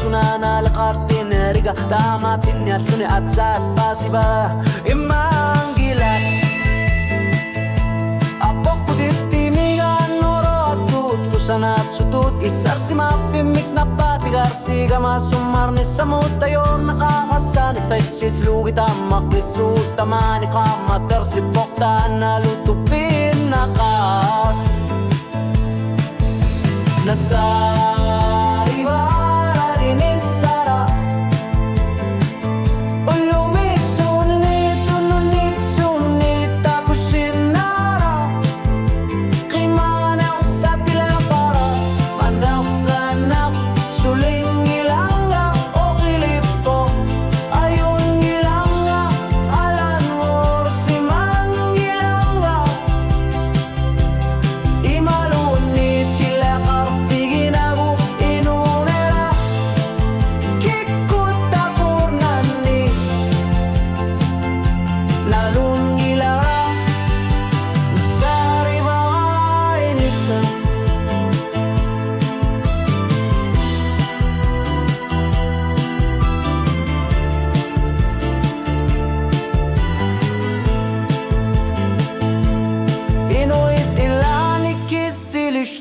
sunana lakartin riga tamatin niat luni atsat pasiba imanggilat apok kuditimigan noro atut kusanat sutut isar si mapimik na patigar siga masumar ni samut tayo nakakasan sa itsit lugi tamak ni sutamani kamater si pokta na lutupin nakat nasa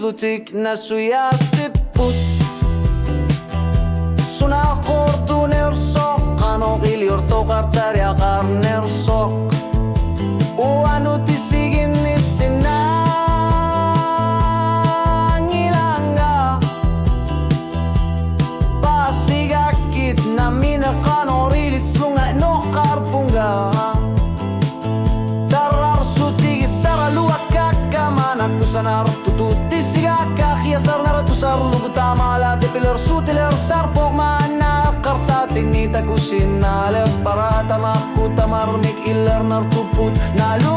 lutik na suya siput suna kortu nersok kano kilior to kartarya karnersok uanu tisigin nisina ngilanga pasigakit na mina kano rilis lunga no karpunga darar sutig saraluak kakamanak kusanar tututi Sar naratusar luguta malate pilar sutiler sar pokmana karsati nita kusina le parata makuta marmik ilar nartuput nalu